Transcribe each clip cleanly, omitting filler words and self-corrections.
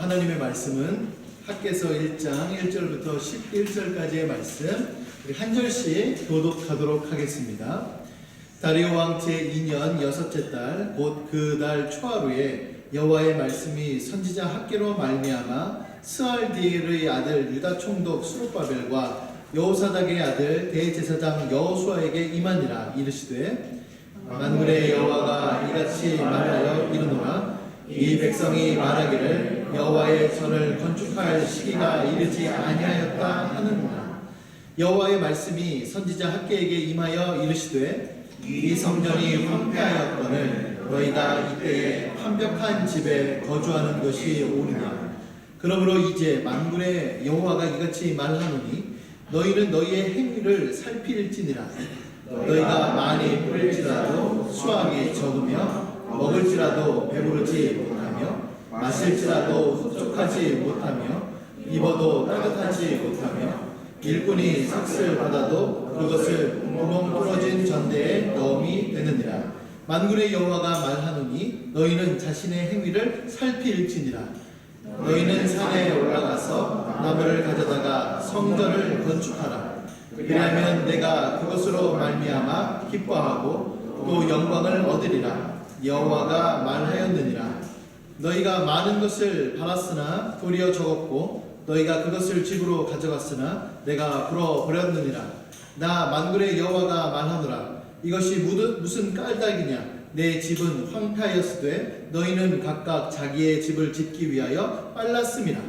하나님의 말씀은 학개서 1장 1절부터 11절까지의 말씀 우리 한 절씩 교독하도록 하겠습니다. 다리오 왕 제2년 여섯째 달 곧 그 달 초하루에 여호와의 말씀이 선지자 학개로 말미암아 스알디엘의 아들 유다 총독 스룹바벨과 여호사닥의 아들 대제사장 여호수아에게 임하니라. 이르시되 만군의 여호와가 이같이 말하여 이르노라. 이 백성이 말하기를 여호와의 전을 건축할 시기가 이르지 아니하였다 하는구나. 여호와의 말씀이 선지자 학개에게 임하여 이르시되 이 성전이 황폐하였거늘 너희가 이때에 완벽한 집에 거주하는 것이 옳으냐. 그러므로 이제 만군의 여호와가 이같이 말하노니 너희는 너희의 행위를 살필지니라. 너희가 많이 뿌릴지라도 수확이 적으며 먹을지라도 배부르지 못하며 마실지라도 흡족하지 못하며 입어도 따뜻하지 못하며 일꾼이 삭슬 받아도 그것을 구멍 뚫어진 전대에 넣음이 되느니라. 만군의 여호와가 말하노니 너희는 자신의 행위를 살필지니라. 너희는 산에 올라가서 나무를 가져다가 성전을 건축하라. 그리하면 내가 그것으로 말미암아 기뻐하고 또 영광을 얻으리라. 여호와가 말하였느니라. 너희가 많은 것을 바랐으나 도리어 적었고 너희가 그것을 집으로 가져갔으나 내가 불어버렸느니라. 나 만군의 여호와가 말하노라. 이것이 무슨 까닭이냐. 내 집은 황폐하였으되 너희는 각각 자기의 집을 짓기 위하여 빨랐음이라.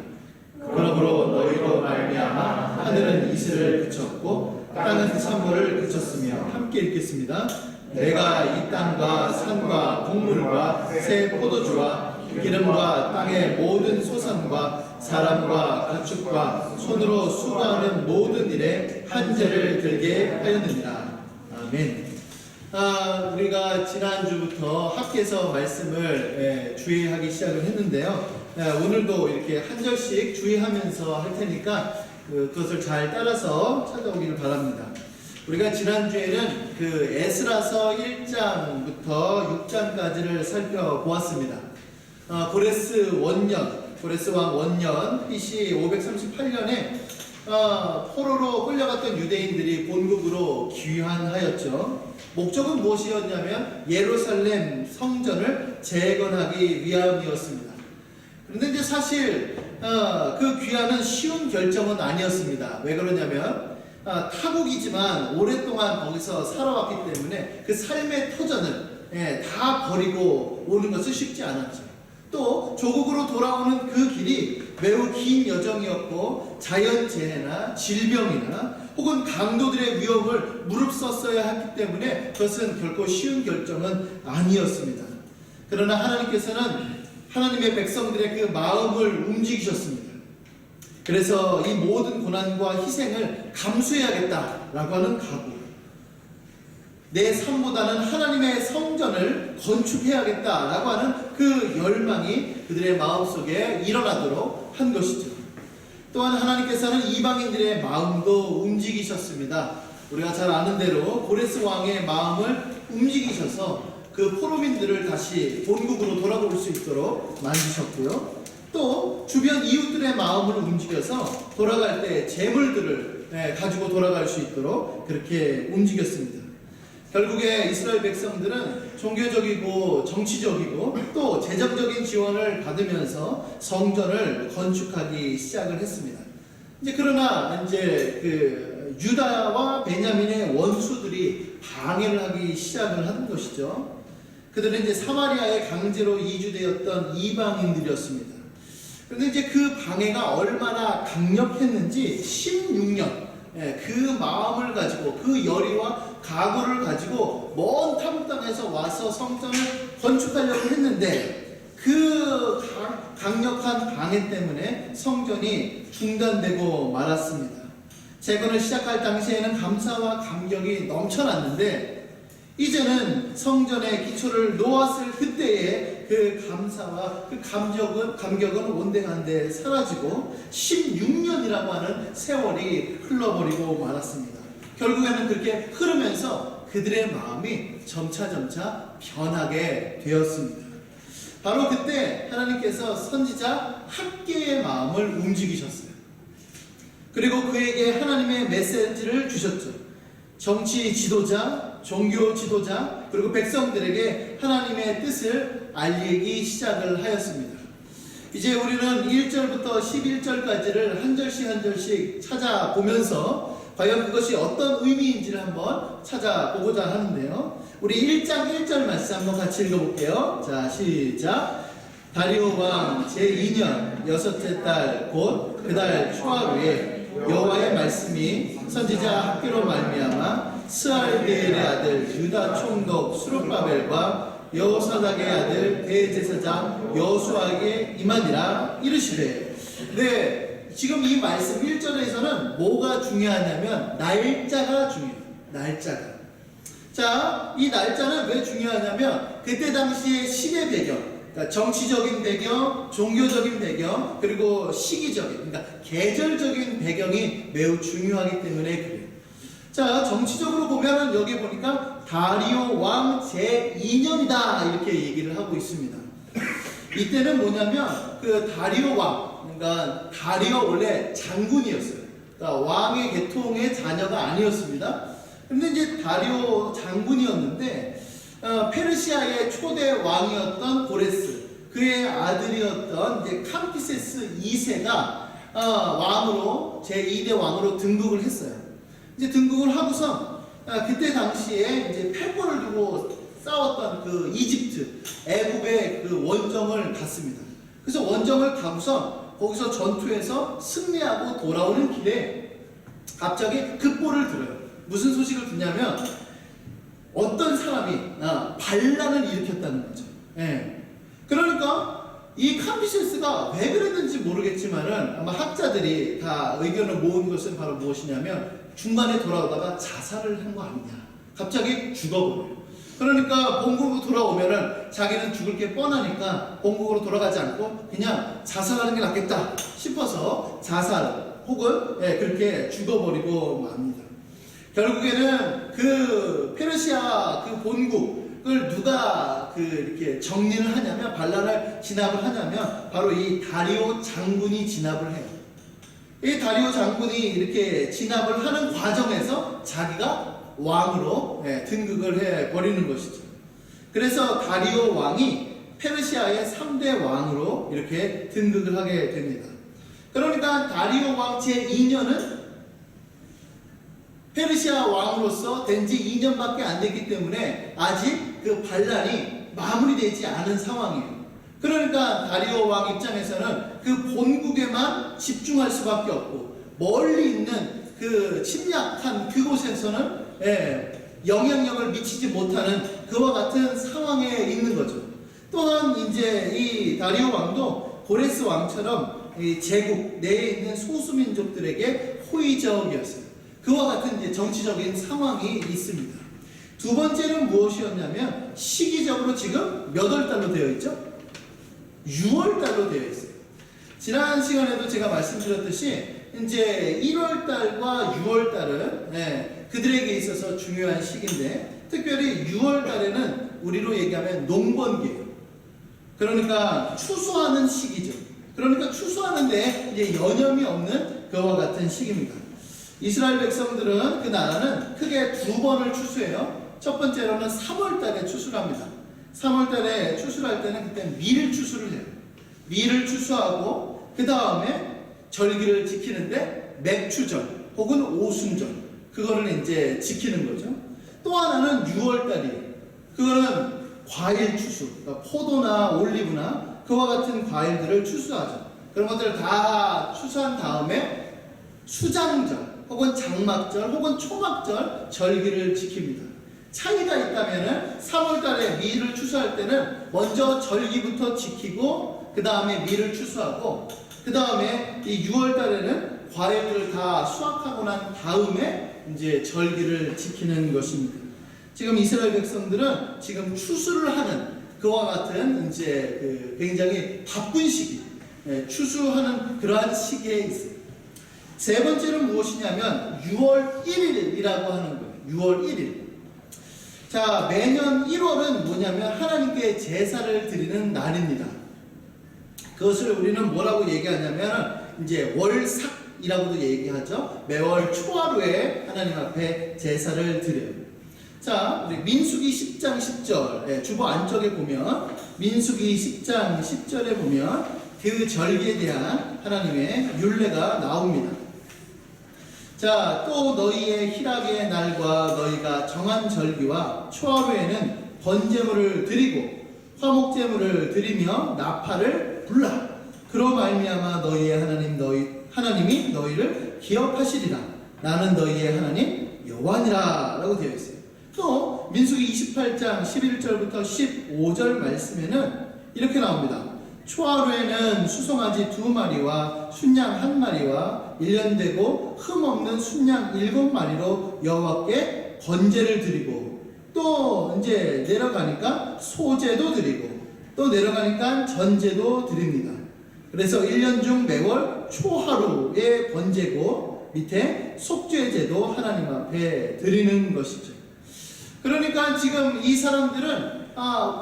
그러므로 너희로 말미암아 하늘은 이슬을 그쳤고 땅은 산물을 그쳤으며. 함께 읽겠습니다. 내가 이 땅과 산과 곡물과 새 포도주와 기름과 땅의 모든 소산과 사람과 가축과 손으로 수고하는 모든 일에 한재를 들게 하였느니라. 아멘. 우리가 지난주부터 학개서 말씀을 주의하기 시작을 했는데요. 오늘도 이렇게 한 절씩 주의하면서 할 테니까 그것을 잘 따라서 찾아오기를 바랍니다. 우리가 지난주에는 그 에스라서 1장부터 6장까지를 살펴보았습니다. 고레스 왕 원년 BC 538년에 포로로 끌려갔던 유대인들이 본국으로 귀환하였죠. 목적은 무엇이었냐면 예루살렘 성전을 재건하기 위함이었습니다. 그런데 이제 사실 그 귀환은 쉬운 결정은 아니었습니다. 왜 그러냐면 타국이지만 오랫동안 거기서 살아왔기 때문에 그 삶의 터전을 다 버리고 오는 것은 쉽지 않았죠. 또 조국으로 돌아오는 그 길이 매우 긴 여정이었고 자연재해나 질병이나 혹은 강도들의 위협을 무릅썼어야 했기 때문에 그것은 결코 쉬운 결정은 아니었습니다. 그러나 하나님께서는 하나님의 백성들의 그 마음을 움직이셨습니다. 그래서 이 모든 고난과 희생을 감수해야겠다라고 하는 각오, 내 삶보다는 하나님의 성전을 건축해야겠다라고 하는 그 열망이 그들의 마음속에 일어나도록 한 것이죠. 또한 하나님께서는 이방인들의 마음도 움직이셨습니다. 우리가 잘 아는 대로 고레스 왕의 마음을 움직이셔서 그 포로민들을 다시 본국으로 돌아올 수 있도록 만드셨고요. 또 주변 이웃들의 마음을 움직여서 돌아갈 때 재물들을 가지고 돌아갈 수 있도록 그렇게 움직였습니다. 결국에 이스라엘 백성들은 종교적이고 정치적이고 또 재정적인 지원을 받으면서 성전을 건축하기 시작을 했습니다. 그러나 그 유다와 베냐민의 원수들이 방해를 하기 시작을 한 것이죠. 그들은 이제 사마리아에 강제로 이주되었던 이방인들이었습니다. 그런데 그 방해가 얼마나 강력했는지 16년 그 마음을 가지고 그 열의와 각오를 가지고 먼 타국 땅에서 와서 성전을 건축하려고 했는데 그 강력한 방해 때문에 성전이 중단되고 말았습니다. 재건을 시작할 당시에는 감사와 감격이 넘쳐났는데 이제는 성전의 기초를 놓았을 그때의 그 감사와 그 감격은 온데간데 사라지고 16년이라고 하는 세월이 흘러버리고 말았습니다. 결국에는 그렇게 흐르면서 그들의 마음이 점차 변하게 되었습니다. 바로 그때 하나님께서 선지자 학개의 마음을 움직이셨어요. 그리고 그에게 하나님의 메시지를 주셨죠. 정치 지도자, 종교 지도자, 그리고 백성들에게 하나님의 뜻을 알리기 시작을 하였습니다. 이제 우리는 1절부터 11절까지를 한 절씩 한 절씩 찾아보면서 과연 그것이 어떤 의미인지를 한번 찾아보고자 하는데요. 우리 1장 1절 말씀 한번 같이 읽어볼게요. 자, 시작. 다리오 왕 제2년 여섯째 달 곧 그달 초하루에 여호와의 말씀이 선지자 학개로 말미암아 스알디엘의 아들 유다 총독 스룹바벨과 여호사닥의 아들 대제사장 여호수아에게 임하니라 이르시되. 네, 지금 이 말씀 1절에서는 뭐가 중요하냐면 날짜가 중요해요. 날짜가. 자, 이 날짜는 왜 중요하냐면 그때 당시의 시대 배경, 그러니까 정치적인 배경, 종교적인 배경, 그리고 시기적인, 그러니까 계절적인 배경이 매우 중요하기 때문에 그래요. 자, 정치적으로 보면은 여기 보니까 다리오 왕 제2년이다 이렇게 얘기를 하고 있습니다. 이때는 뭐냐면 그 다리오 왕, 그러니까 다리오 원래 장군이었어요. 그러니까 왕의 계통의 자녀가 아니었습니다. 근데 이제 다리오 장군이었는데 페르시아의 초대 왕이었던 고레스, 그의 아들이었던 이제 캄피세스 2세가 왕으로 제2대 왕으로 등극을 했어요. 이제 등극을 하고서 그때 당시에 이제 패권을 두고 싸웠던 그 이집트, 애굽의 그 원정을 갔습니다. 그래서 원정을 가고서 거기서 전투에서 승리하고 돌아오는 길에 갑자기 급보를 들어요. 무슨 소식을 듣냐면 어떤 사람이 반란을 일으켰다는 거죠. 예. 그러니까 이 캄비세스가 왜 그랬는지 모르겠지만은 아마 학자들이 다 의견을 모은 것은 바로 무엇이냐면 중간에 돌아오다가 자살을 한 거 아니냐. 갑자기 죽어버려요. 그러니까 본국으로 돌아오면은 자기는 죽을 게 뻔하니까 본국으로 돌아가지 않고 그냥 자살하는 게 낫겠다 싶어서 자살 혹은 그렇게 죽어버리고 맙니다. 결국에는 그 페르시아 그 본국을 누가 이렇게 정리를 하냐면, 반란을 진압을 하냐면 바로 이 다리오 장군이 진압을 해요. 이 다리오 장군이 이렇게 진압을 하는 과정에서 자기가 왕으로 등극을 해 버리는 것이죠. 그래서 다리오 왕이 페르시아의 3대 왕으로 이렇게 등극을 하게 됩니다. 그러니까 다리오 왕 제2년은 페르시아 왕으로서 된 지 2년밖에 안 됐기 때문에 아직 그 반란이 마무리되지 않은 상황이에요. 그러니까 다리오 왕 입장에서는 그 본국에만 집중할 수밖에 없고, 멀리 있는 그 침략한 그곳에서는 영향력을 미치지 못하는 그와 같은 상황에 있는 거죠. 또한 이제 이 다리오 왕도 고레스 왕처럼 이 제국 내에 있는 소수민족들에게 호의적이었어요. 그와 같은 이제 정치적인 상황이 있습니다. 두 번째는 무엇이었냐면 시기적으로 지금 몇 월달로 되어 있죠? 6월달로 되어 있어요. 지난 시간에도 제가 말씀드렸듯이 이제 1월달과 6월달은 그들에게 있어서 중요한 시기인데, 특별히 6월달에는 우리로 얘기하면 농번기예요. 그러니까 추수하는 시기죠. 그러니까 추수하는데 이제 여념이 없는 그와 같은 시기입니다. 이스라엘 백성들은 그 나라는 크게 두 번을 추수해요. 첫 번째로는 3월달에 추수를 합니다. 3월달에 추수를 할 때는 그때 밀 추수를 해요. 밀을 추수하고 그 다음에 절기를 지키는데 맥추절 혹은 오순절, 그거를 이제 지키는 거죠. 또 하나는 6월달이에요. 그거는 과일 추수, 그러니까 포도나 올리브나 그와 같은 과일들을 추수하죠. 그런 것들을 다 추수한 다음에 수장절 혹은 장막절 혹은 초막절 절기를 지킵니다. 차이가 있다면은 3월달에 밀을 추수할 때는 먼저 절기부터 지키고 그 다음에 밀을 추수하고, 그 다음에 이 6월달에는 과일들을 다 수확하고 난 다음에 이제 절기를 지키는 것입니다. 지금 이스라엘 백성들은 지금 추수를 하는 그와 같은 이제 굉장히 바쁜 시기, 추수하는 그러한 시기에 있어요. 세 번째는 무엇이냐면 6월 1일이라고 하는 거예요. 6월 1일. 자, 매년 1월은 뭐냐면 하나님께 제사를 드리는 날입니다. 그것을 우리는 뭐라고 얘기하냐면 이제 월삭이라고도 얘기하죠. 매월 초하루에 하나님 앞에 제사를 드려요. 자, 우리 민수기 10장 10절, 주보 안쪽에 보면 민수기 10장 10절에 보면 그 절기에 대한 하나님의 율례가 나옵니다. 자, 또 너희의 희락의 날과 너희가 정한 절기와 초하루에는 번제물을 드리고 화목제물을 드리며 나팔을 불라. 그로 말미암아 너희의 하나님이 너희를 기억하시리라. 나는 너희의 하나님 여호와니라 라고 되어 있어요. 또 민수기 28장 11절부터 15절 말씀에는 이렇게 나옵니다. 초하루에는 수송아지 2마리와 순양 1마리와 1년 되고 흠없는 순양 7마리로 여호와께 번제를 드리고, 또 이제 내려가니까 소제도 드리고, 또 내려가니까 전제도 드립니다. 그래서 1년 중 매월 초하루의 번제고 밑에 속죄제도 하나님 앞에 드리는 것이죠. 그러니까 지금 이 사람들은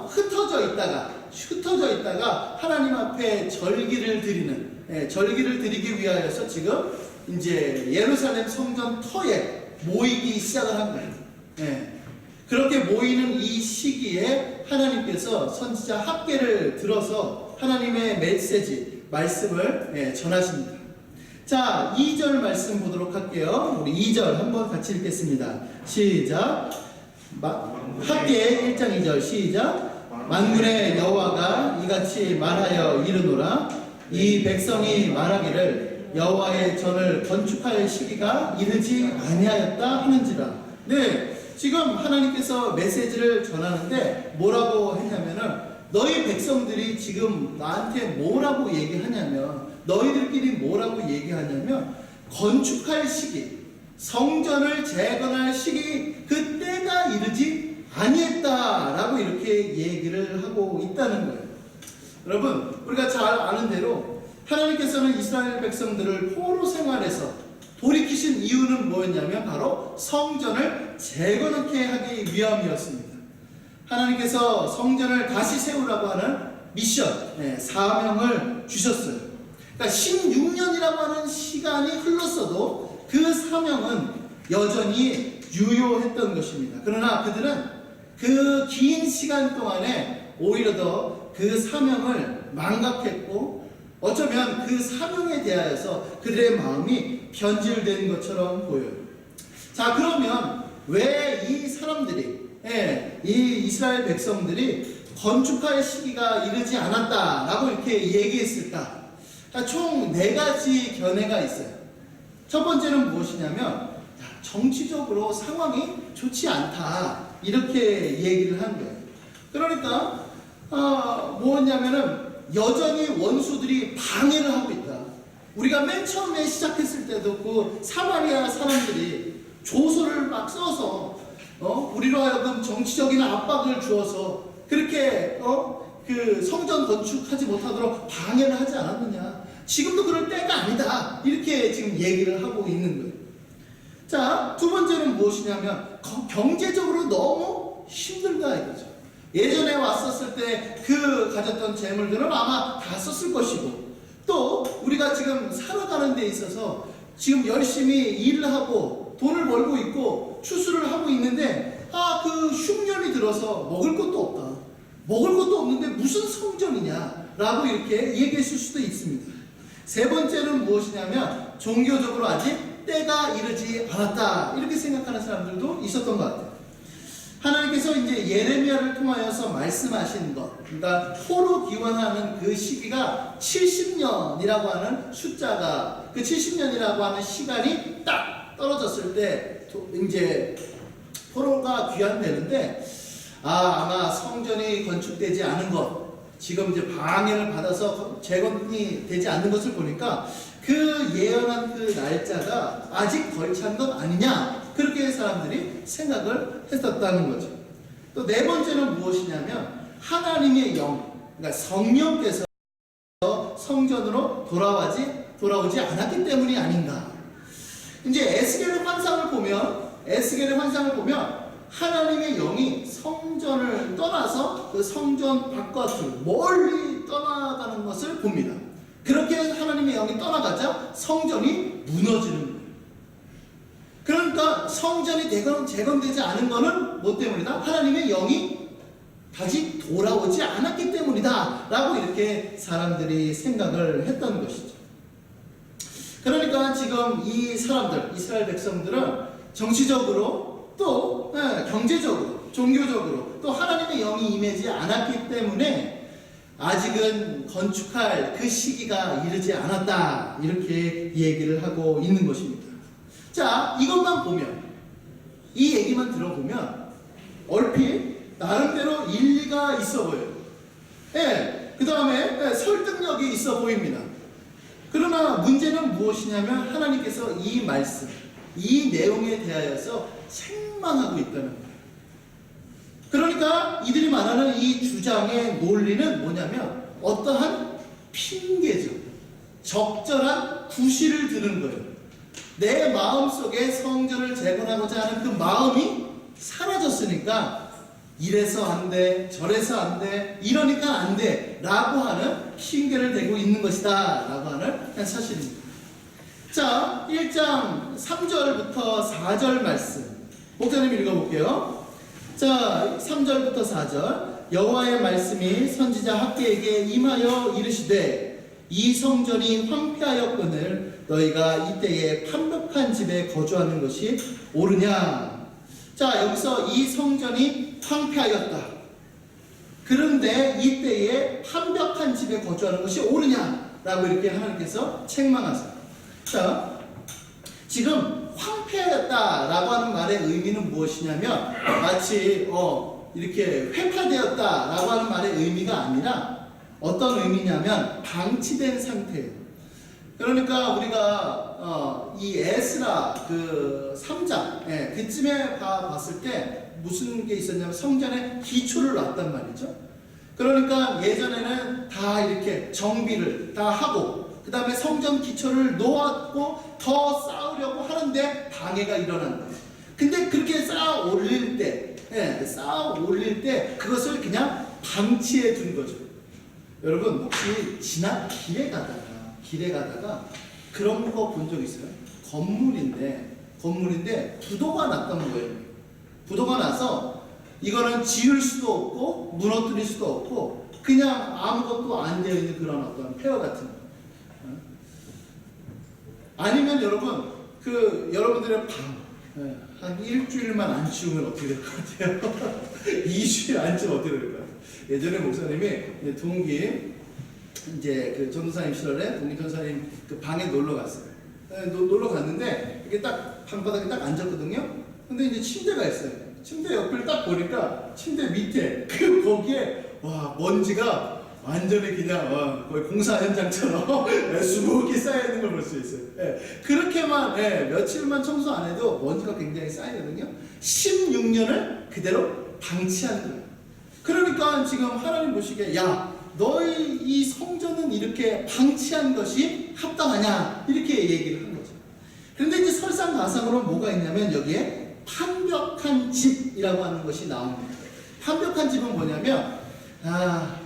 흩어져 있다가 하나님 앞에 절기를 드리기 위하여서 지금 이제 예루살렘 성전 터에 모이기 시작을 한 거예요. 그렇게 모이는 이 시기에 하나님께서 선지자 학개를 들어서 하나님의 메시지, 말씀을 전하십니다. 자, 2절 말씀 보도록 할게요. 우리 2절 한번 같이 읽겠습니다. 시작. 학개 1장 2절 시작. 만군의 여호와가 이같이 말하여 이르노라. 이 백성이 말하기를 여호와의 전을 건축할 시기가 이르지 아니하였다 하는지라. 네, 지금 하나님께서 메시지를 전하는데 뭐라고 했냐면은 너희 백성들이 지금 나한테 뭐라고 얘기하냐면, 너희들끼리 뭐라고 얘기하냐면 건축할 시기, 성전을 재건할 시기, 그 때가 이르지 아니했다라고 이렇게 얘기를 하고 있다는 거예요. 여러분, 우리가 잘 아는 대로 하나님께서는 이스라엘 백성들을 포로 생활에서 돌이키신 이유는 뭐였냐면 바로 성전을 재건하게 하기 위함이었습니다. 하나님께서 성전을 다시 세우라고 하는 미션, 사명을 주셨어요. 그러니까 16년이라고 하는 시간이 흘렀어도 그 사명은 여전히 유효했던 것입니다. 그러나 그들은 그 긴 시간 동안에 오히려 더 그 사명을 망각했고, 어쩌면 그 사명에 대하여서 그들의 마음이 변질된 것처럼 보여요. 자, 그러면 왜 이 사람들이, 이 이스라엘 백성들이 건축할 시기가 이르지 않았다라고 이렇게 얘기했을까? 총 4가지 견해가 있어요. 첫 번째는 무엇이냐면 정치적으로 상황이 좋지 않다, 이렇게 얘기를 한 거예요. 그러니까 뭐냐면은 여전히 원수들이 방해를 하고 있다. 우리가 맨 처음에 시작했을 때도 그 사마리아 사람들이 조서를 막 써서 우리로 하여금 정치적인 압박을 주어서 그렇게 그 성전 건축하지 못하도록 방해를 하지 않았느냐. 지금도 그럴 때가 아니다, 이렇게 지금 얘기를 하고 있는 거예요. 자, 두 번째는 무엇이냐면 경제적으로 너무 힘들다 이거죠. 예전에 왔었을 때 그 가졌던 재물들은 아마 다 썼을 것이고, 또 우리가 지금 살아가는 데 있어서 지금 열심히 일을 하고 돈을 벌고 있고 추수를 하고 있는데 그 흉년이 들어서 먹을 것도 없다. 먹을 것도 없는데 무슨 성전이냐 라고 이렇게 얘기했을 수도 있습니다. 세 번째는 무엇이냐면 종교적으로 아직 때가 이르지 않았다, 이렇게 생각하는 사람들도 있었던 것 같아요. 하나님께서 이제 예레미야를 통하여서 말씀하신 것, 그러니까 포로 기원하는 그 시기가 70년이라고 하는 숫자가, 그 70년이라고 하는 시간이 딱 떨어졌을 때 이제 포로가 귀환되는데, 아마 성전이 건축되지 않은 것, 지금 이제 방해를 받아서 재건이 되지 않는 것을 보니까 그 예언한 그 날짜가 아직 덜 찬 것 아니냐, 그렇게 사람들이 생각을 했었다는 거죠. 또 네 번째는 무엇이냐면 하나님의 영, 그러니까 성령께서 성전으로 돌아오지 않았기 때문이 아닌가. 이제 에스겔의 환상을 보면 하나님의 영이 성전을 떠나서 그 성전 바깥으로 멀리 떠나가는 것을 봅니다. 그렇게 하나님의 영이 떠나가자 성전이 무너지는 거예요. 그러니까 성전이 재건되지 않은 것은 뭐 때문이다? 하나님의 영이 다시 돌아오지 않았기 때문이다 라고 이렇게 사람들이 생각을 했던 것이죠. 그러니까 지금 이 사람들, 이스라엘 백성들은 정치적으로 또 경제적으로, 종교적으로 또 하나님의 영이 임하지 않았기 때문에 아직은 건축할 그 시기가 이르지 않았다 이렇게 얘기를 하고 있는 것입니다. 자, 이것만 보면, 이 얘기만 들어보면 얼핏 나름대로 일리가 있어 보여요. 그 다음에 설득력이 있어 보입니다. 그러나 문제는 무엇이냐면 하나님께서 이 말씀, 이 내용에 대하여서 책망하고 있다는 거예요. 그러니까 이들이 말하는 이 주장의 논리는 뭐냐면 어떠한 핑계죠. 적절한 구실을 드는 거예요. 내 마음속에 성전을 재건하고자 하는 그 마음이 사라졌으니까 이래서 안 돼, 저래서 안 돼, 이러니까 안 돼 라고 하는 핑계를 대고 있는 것이다 라고 하는 사실입니다. 자, 1장 3절부터 4절 말씀 목사님 읽어볼게요. 자, 3절부터 4절 여호와의 말씀이 선지자 학개에게 임하여 이르시되 이 성전이 황폐하였거늘 너희가 이때에 판벽한 집에 거주하는 것이 옳으냐. 자, 여기서 이 성전이 황폐하였다. 그런데 이때에 판벽한 집에 거주하는 것이 옳으냐라고 이렇게 하나님께서 책망하세요. 자, 지금 황폐하였다라고 하는 말의 의미는 무엇이냐면 마치 이렇게 회파되었다라고 하는 말의 의미가 아니라 어떤 의미냐면 방치된 상태예요. 그러니까 우리가 이 에스라 그 3장 그쯤에 봤을 때 무슨 게 있었냐면 성전에 기초를 놨단 말이죠. 그러니까 예전에는 다 이렇게 정비를 다 하고 그 다음에 성전 기초를 놓았고 더 쌓으려고 하는데 방해가 일어난 거예요. 근데 그렇게 쌓아 올릴 때 그것을 그냥 방치해 둔 거죠. 여러분 혹시 지난 길에 가다가 그런 거 본 적 있어요? 건물인데 부도가 났던 거예요. 부도가 나서 이거는 지을 수도 없고 무너뜨릴 수도 없고 그냥 아무것도 안 되어 있는 그런 어떤 폐허 같은 거. 아니면 여러분 여러분들의 방 한 일주일만 안 치우면 어떻게 될 것 같아요? 2주일 안 치우면 어떻게 될 것 같아요? 예전에 목사님이 동기 이제 그 전도사님 시절에 동기 전도사님 그 방에 놀러 갔어요. 놀러 갔는데 이게 딱 방바닥에 딱 앉았거든요. 근데 이제 침대가 있어요. 침대 옆을 딱 보니까 침대 밑에 거기에 와 먼지가 완전히 그냥 거의 공사 현장처럼 수북이 쌓여 있는 걸 볼 수 있어요. 그렇게만 며칠만 청소 안 해도 먼지가 굉장히 쌓이거든요. 16년을 그대로 방치한 거예요. 그러니까 지금 하나님 보시기에 야 너희 이 성전은 이렇게 방치한 것이 합당하냐 이렇게 얘기를 한 거죠. 그런데 이제 설상가상으로 뭐가 있냐면 여기에 판벽한 집이라고 하는 것이 나옵니다. 판벽한 집은 뭐냐면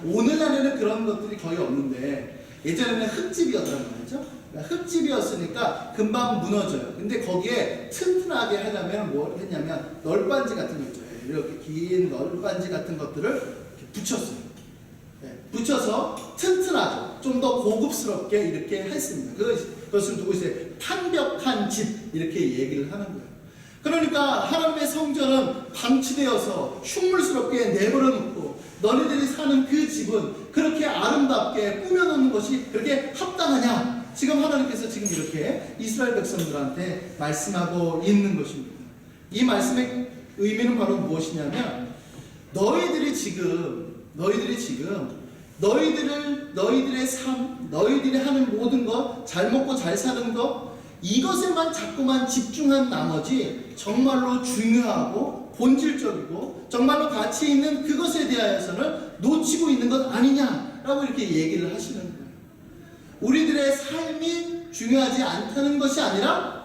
오늘날에는 그런 것들이 거의 없는데 예전에는 흙집이었단 말이죠. 흙집이었으니까 금방 무너져요. 근데 거기에 튼튼하게 하려면 뭘 했냐면 널빤지 같은 거 있죠. 이렇게 긴 널빤지 같은 것들을 이렇게 붙였어요. 붙여서 튼튼하죠. 좀 더 고급스럽게 이렇게 했습니다. 그것을 두고 이제 판벽한 집 이렇게 얘기를 하는 거예요. 그러니까 하나님의 성전은 방치되어서 흉물스럽게 내버려 놓고 너희들이 사는 그 집은 그렇게 아름답게 꾸며놓는 것이 그렇게 합당하냐? 지금 하나님께서 지금 이렇게 이스라엘 백성들한테 말씀하고 있는 것입니다. 이 말씀의 의미는 바로 무엇이냐면 너희들이 지금 너희들의 삶, 너희들이 하는 모든 것, 잘 먹고 잘 사는 것 이것에만 자꾸만 집중한 나머지 정말로 중요하고 본질적이고 정말로 가치 있는 그것에 대하여서는 놓치고 있는 것 아니냐라고 이렇게 얘기를 하시는 거예요. 우리들의 삶이 중요하지 않다는 것이 아니라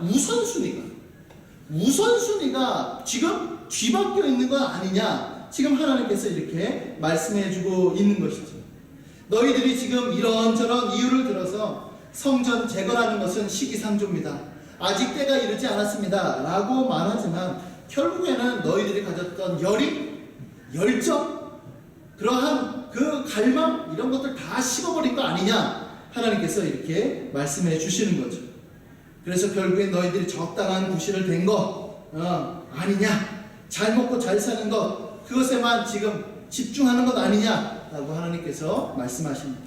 우선순위가 지금 뒤바뀌어 있는 거 아니냐? 지금 하나님께서 이렇게 말씀해주고 있는 것이죠. 너희들이 지금 이런저런 이유를 들어서 성전 재건하는 것은 시기상조입니다. 아직 때가 이르지 않았습니다. 라고 말하지만 결국에는 너희들이 가졌던 열정, 그러한 그 갈망 이런 것들 다 식어버린 거 아니냐? 하나님께서 이렇게 말씀해 주시는 거죠. 그래서 결국엔 너희들이 적당한 구실을 된 거 아니냐? 잘 먹고 잘 사는 것 그것에만 지금 집중하는 것 아니냐? 라고 하나님께서 말씀하십니다.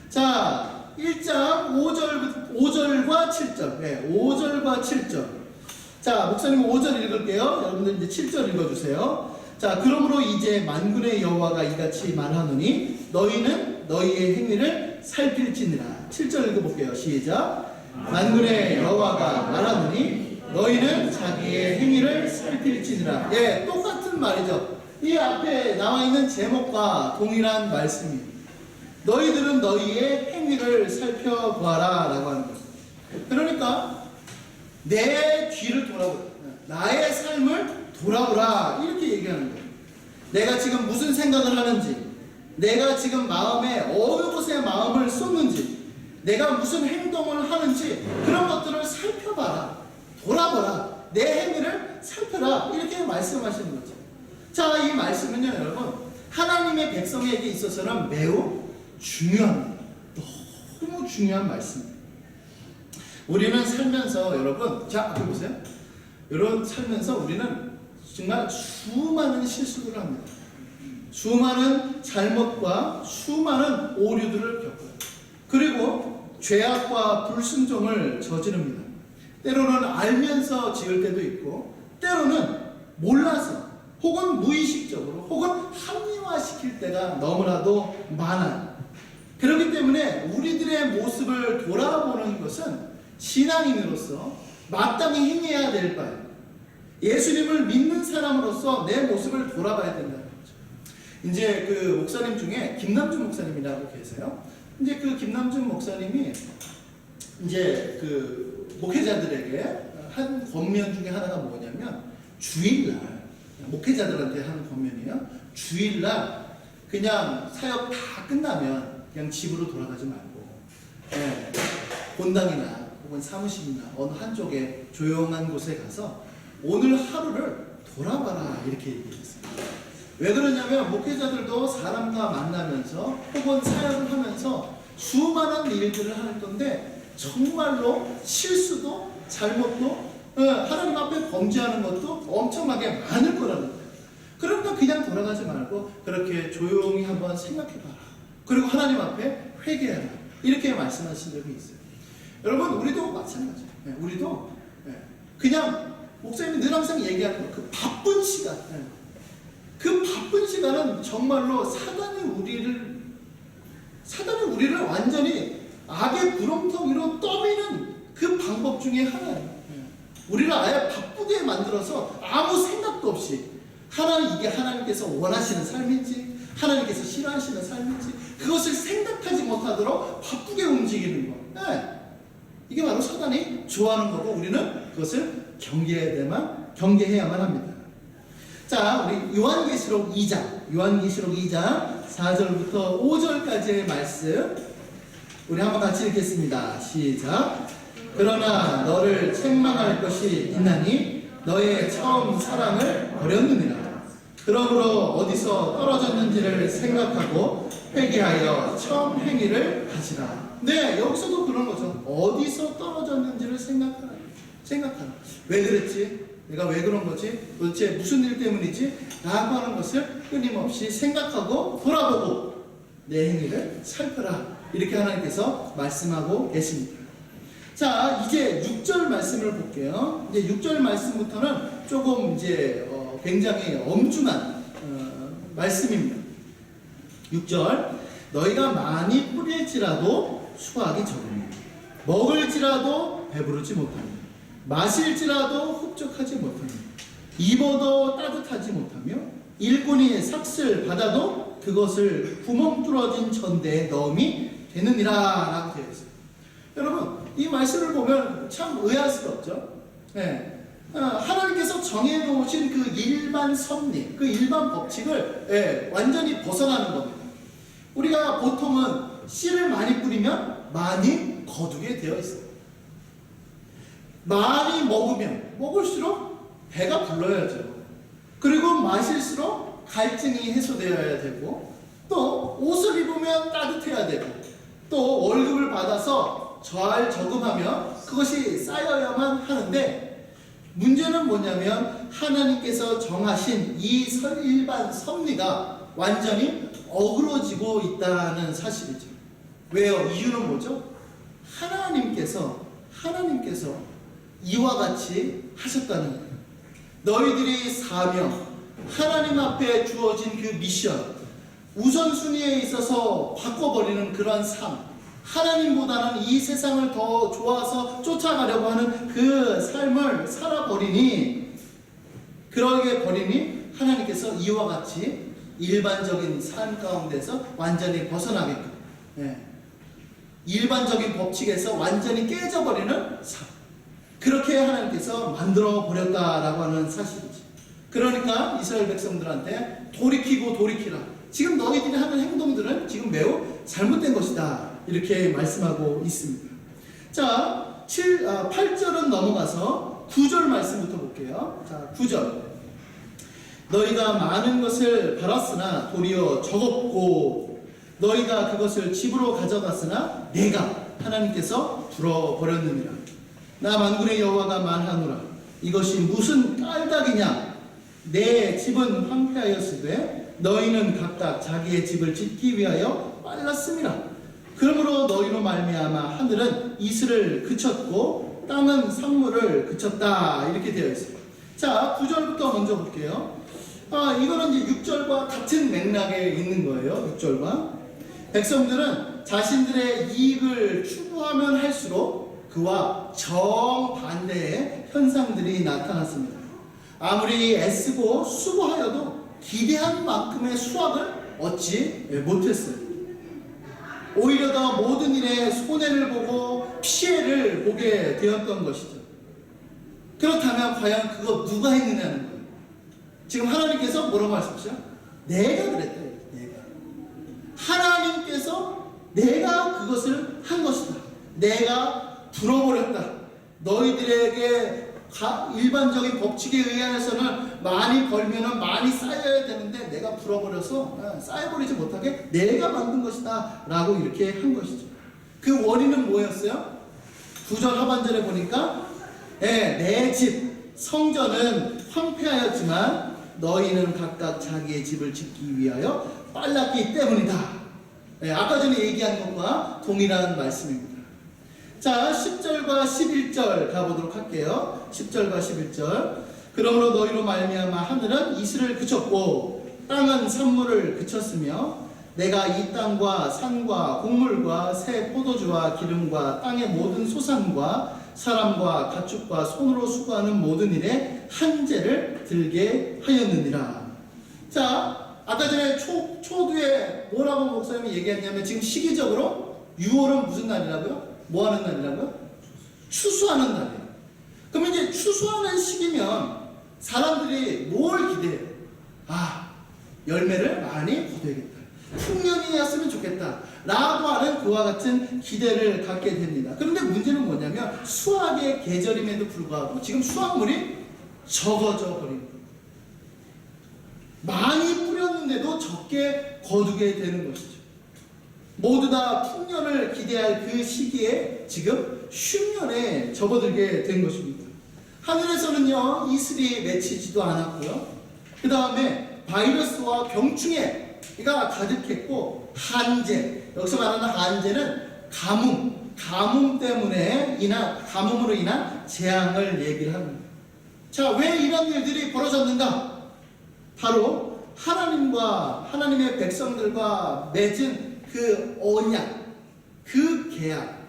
자, 1장 5절과 7절. 네, 5절과 7절. 자, 목사님 5절 읽을게요. 여러분들 이제 7절 읽어주세요. 자, 그러므로 이제 만군의 여호와가 이같이 말하노니 너희는 너희의 행위를 살필지니라. 7절 읽어볼게요. 시작. 만군의 여호와가 말하노니 너희는 자기의 행위를 살필지니라. 예, 똑같은 말이죠. 이 앞에 나와 있는 제목과 동일한 말씀입니다. 너희들은 너희의 행위를 살펴보아라 라고 하는 거예요. 그러니까 내 뒤를 돌아보라, 나의 삶을 돌아보라 이렇게 얘기하는 거예요. 내가 지금 무슨 생각을 하는지, 내가 지금 마음에 어느 곳에 마음을 쏟는지, 내가 무슨 행동을 하는지 그런 것들을 살펴봐라, 돌아보라, 내 행위를 살펴라 이렇게 말씀하시는 거죠. 자, 이 말씀은요 여러분, 하나님의 백성에게 있어서는 매우 중요합니다. 너무 중요한 말씀입니다. 우리는 살면서 여러분, 자 앞에 보세요. 여러분 살면서 우리는 정말 수많은 실수를 합니다. 수많은 잘못과 수많은 오류들을 겪어요. 그리고 죄악과 불순종을 저지릅니다. 때로는 알면서 지을 때도 있고, 때로는 몰라서 혹은 무의식적으로 혹은 합리화시킬 때가 너무나도 많아요. 그렇기 때문에 우리들의 모습을 돌아보는 것은 신앙인으로서 마땅히 행해야 될 바예요. 예수님을 믿는 사람으로서 내 모습을 돌아봐야 된다는 거죠. 이제 그 목사님 중에 김남준 목사님이라고 계세요. 이제 그 김남준 목사님이 이제 그 목회자들에게 한 권면 중에 하나가 뭐냐면, 주일날 목회자들한테 하는 권면이에요. 주일날 그냥 사역 다 끝나면 그냥 집으로 돌아가지 말고, 본당이나 혹은 사무실이나 어느 한쪽에 조용한 곳에 가서 오늘 하루를 돌아봐라 이렇게 얘기했어요. 왜 그러냐면 목회자들도 사람과 만나면서 혹은 사역을 하면서 수많은 일들을 할 건데 정말로 실수도 잘못도 하나님 앞에 범죄하는 것도 엄청나게 많을 거라는 거예요. 그러니까 그냥 돌아가지 말고 그렇게 조용히 한번 생각해봐라. 그리고 하나님 앞에 회개해라. 이렇게 말씀하신 적이 있어요. 여러분, 우리도 마찬가지예요. 우리도 그냥 목사님이 늘 항상 얘기하는 거, 그 바쁜 시간, 그 바쁜 시간은 정말로 사단이 우리를 완전히 악의 구렁텅 위로 떠미는 그 방법 중에 하나예요. 우리를 아예 바쁘게 만들어서 아무 생각도 없이 이게 하나님께서 원하시는 삶인지 하나님께서 싫어하시는 삶인지 그것을 생각하지 못하도록 바쁘게 움직이는 거. 이게 바로 사단이 좋아하는 거고, 우리는 그것을 경계해야만 합니다. 자, 우리 요한계시록 2장 4절부터 5절까지의 말씀 우리 한번 같이 읽겠습니다. 시작. 그러나 너를 책망할 것이 있나니 너의 처음 사랑을 버렸느니라. 그러므로 어디서 떨어졌는지를 생각하고 회개하여 처음 행위를 하시라. 네, 여기서도 그런 거죠. 어디서 떨어졌는지를 생각하라. 왜 그랬지? 내가 왜 그런 거지? 도대체 무슨 일 때문이지? 라고 하는 것을 끊임없이 생각하고 돌아보고 내 행위를 살펴라. 이렇게 하나님께서 말씀하고 계십니다. 자, 이제 6절 말씀을 볼게요. 이제 6절 말씀부터는 조금 이제 굉장히 엄중한 말씀입니다. 6절. 너희가 많이 뿌릴지라도 수확이 적으니, 먹을지라도 배부르지 못하니, 마실지라도 흡족하지 못하니, 입어도 따뜻하지 못하며, 일꾼이 삭슬 받아도 그것을 구멍 뚫어진 전대에 넣음이 되느니라 라고 되어 있어요. 여러분, 이 말씀을 보면 참 의아스럽죠. 하나님께서 정해놓으신 그 일반 섭리, 그 일반 법칙을 완전히 벗어나는 겁니다. 우리가 보통은 씨를 많이 뿌리면 많이 거두게 되어 있어요. 많이 먹으면 먹을수록 배가 불러야죠. 그리고 마실수록 갈증이 해소되어야 되고, 또 옷을 입으면 따뜻해야 되고, 또 월급을 받아서 잘 저금하면 그것이 쌓여야만 하는데, 문제는 뭐냐면 하나님께서 정하신 이 일반 섭리가 완전히 어그러지고 있다는 사실이죠. 왜요? 이유는 뭐죠? 하나님께서 이와 같이 하셨다는 거예요. 너희들이 사명, 하나님 앞에 주어진 그 미션, 우선순위에 있어서 바꿔버리는 그런 삶, 하나님보다는 이 세상을 더 좋아서 쫓아가려고 하는 그 삶을 살아버리니, 그러게 버리니 하나님께서 이와 같이 일반적인 삶 가운데서 완전히 벗어나게끔, 일반적인 법칙에서 완전히 깨져버리는 삶, 그렇게 하나님께서 만들어 버렸다라고 하는 사실이지. 그러니까 이스라엘 백성들한테 돌이키라. 지금 너희들이 하는 행동들은 지금 매우 잘못된 것이다, 이렇게 말씀하고 있습니다. 자, 8절은 넘어가서 9절 말씀부터 볼게요. 자, 9절. 너희가 많은 것을 벌었으나 도리어 적었고, 너희가 그것을 집으로 가져갔으나 내가 하나님께서 불어버렸느니라. 나 만군의 여호와가 말하노라. 이것이 무슨 까닭이냐? 내 집은 황폐하였으되 너희는 각각 자기의 집을 짓기 위하여 빨랐음이라. 그러므로 너희로 말미암아 하늘은 이슬을 그쳤고 땅은 산물을 그쳤다, 이렇게 되어 있어요. 자, 9절부터 먼저 볼게요. 이거는 이제 6절과 같은 맥락에 있는 거예요. 6절과 백성들은 자신들의 이익을 추구하면 할수록 그와 정반대의 현상들이 나타났습니다. 아무리 애쓰고 수고하여도 기대한 만큼의 수확을 얻지 못했어요. 오히려 더 모든 일에 손해를 보고 피해를 보게 되었던 것이죠. 그렇다면 과연 그거 누가 했느냐는 거예요. 지금 하나님께서 뭐라고 말씀하시죠? 내가 그랬다. 내가. 하나님께서 내가 그것을 한 것이다. 내가 불어버렸다. 너희들에게 일반적인 법칙에 의해서는 많이 벌면은 많이 쌓여야 되는데 내가 불어버려서 쌓여버리지 못하게 내가 만든 것이다, 라고 이렇게 한 것이죠. 그 원인은 뭐였어요? 9절 하반절에 보니까 내 집 성전은 황폐하였지만 너희는 각각 자기의 집을 짓기 위하여 빨랐기 때문이다. 아까 전에 얘기한 것과 동일한 말씀입니다. 자, 10절과 11절 가보도록 할게요. 10절과 11절. 그러므로 너희로 말미암아 하늘은 이슬을 그쳤고 땅은 산물을 그쳤으며 내가 이 땅과 산과 곡물과 새 포도주와 기름과 땅의 모든 소산과 사람과 가축과 손으로 수고하는 모든 일에 한재를 들게 하였느니라. 자, 아까 전에 초두에 뭐라고 목사님이 얘기했냐면, 지금 시기적으로 6월은 무슨 날이라고요? 뭐 하는 날이라고요? 추수하는 날이에요. 그러면 이제 추수하는 시기면 사람들이 뭘 기대해요? 열매를 많이 거둬야겠다, 풍년이 왔으면 좋겠다, 라고 하는 그와 같은 기대를 갖게 됩니다. 그런데 문제는 뭐냐면 수확의 계절임에도 불구하고 지금 수확물이 적어져 버린 거예요. 많이 뿌렸는데도 적게 거두게 되는 것이죠. 모두 다 풍년을 기대할 그 시기에 지금 흉년에 접어들게 된 것입니다. 하늘에서는요, 이슬이 맺히지도 않았고요. 그 다음에 바이러스와 병충해가 가득했고, 한재, 여기서 말하는 한재는 가뭄 때문에 가뭄으로 인한 재앙을 얘기를 합니다. 자, 왜 이런 일들이 벌어졌는가? 바로 하나님의 백성들과 맺은 그 언약, 그 계약,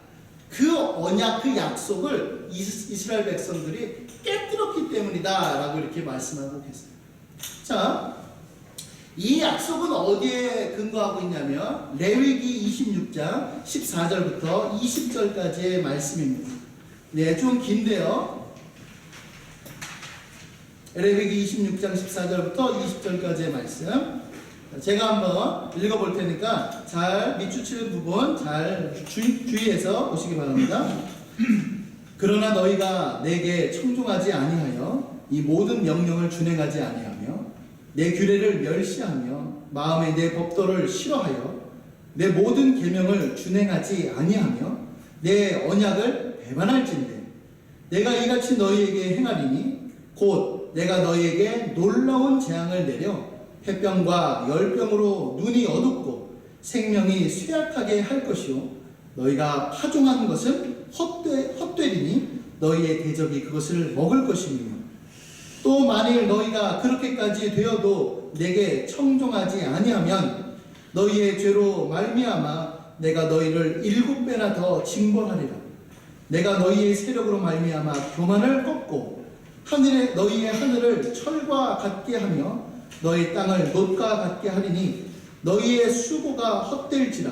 그 언약, 그 약속을 이스라엘 백성들이 깨뜨렸기 때문이다, 라고 이렇게 말씀하고 계세요. 자, 이 약속은 어디에 근거하고 있냐면 레위기 26장 14절부터 20절까지의 말씀입니다. 네, 좀 긴데요. 레위기 26장 14절부터 20절까지의 말씀 제가 한번 읽어볼 테니까 잘 밑줄 부분 잘 주의해서 보시기 바랍니다. 그러나 너희가 내게 청종하지 아니하여 이 모든 명령을 준행하지 아니하며 내 규례를 멸시하며 마음에 내 법도를 싫어하여 내 모든 계명을 준행하지 아니하며 내 언약을 배반할진대 내가 이같이 너희에게 행하리니 곧 내가 너희에게 놀라운 재앙을 내려 폐병과 열병으로 눈이 어둡고 생명이 쇠약하게 할 것이요 너희가 파종한 것은 헛되리니 너희의 대적이 그것을 먹을 것이며 또 만일 너희가 그렇게까지 되어도 내게 청종하지 아니하면 너희의 죄로 말미암아 내가 너희를 7배나 더 징벌하리라. 내가 너희의 세력으로 말미암아 교만을 꺾고 너희의 하늘을 철과 같게 하며 너희 땅을 놋과 같게 하리니 너희의 수고가 헛될지라.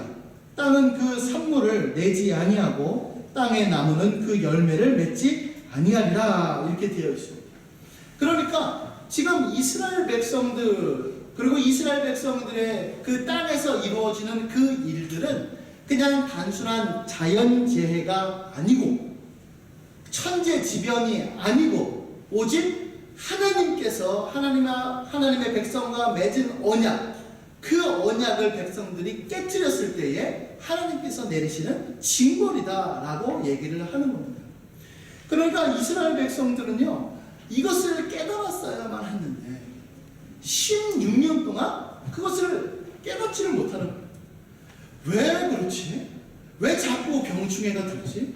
땅은 그 산물을 내지 아니하고 땅의 나무는 그 열매를 맺지 아니하리라. 이렇게 되어 있습니다. 그러니까 지금 이스라엘 백성들 그리고 이스라엘 백성들의 그 땅에서 이루어지는 그 일들은 그냥 단순한 자연재해가 아니고 천재지변이 아니고 오직 하나님께서 하나님의 백성과 맺은 언약 그 언약을 백성들이 깨뜨렸을 때에 하나님께서 내리시는 징벌이다라고 얘기를 하는 겁니다. 그러니까 이스라엘 백성들은요 이것을 깨달았어야만 했는데 16년 동안 그것을 깨닫지를 못하는 거예요. 왜 그렇지? 왜 자꾸 병충해가 들지?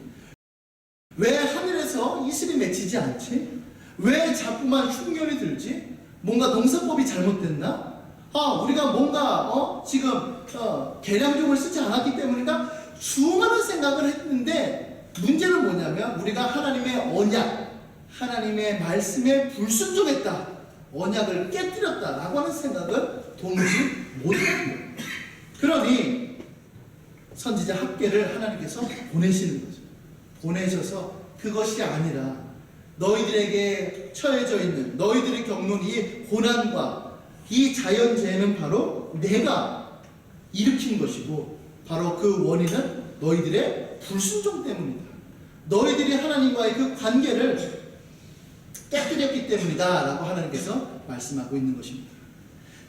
왜 하늘에서 이슬이 맺히지 않지? 왜 자꾸만 흉년이 들지? 뭔가 농사법이 잘못됐나? 우리가 뭔가 지금 계량종을 쓰지 않았기 때문인가? 수많은 생각을 했는데 문제는 뭐냐면 우리가 하나님의 언약 하나님의 말씀에 불순종했다 언약을 깨뜨렸다라고 하는 생각을 도무지 못합니다. 그러니 선지자 학개를 하나님께서 보내시는 거죠. 보내셔서 그것이 아니라 너희들에게 처해져 있는 너희들이 겪는 이 고난과 이 자연재해는 바로 내가 일으킨 것이고 바로 그 원인은 너희들의 불순종 때문이다. 너희들이 하나님과의 그 관계를 깨뜨렸기 때문이다 라고 하나님께서 말씀하고 있는 것입니다.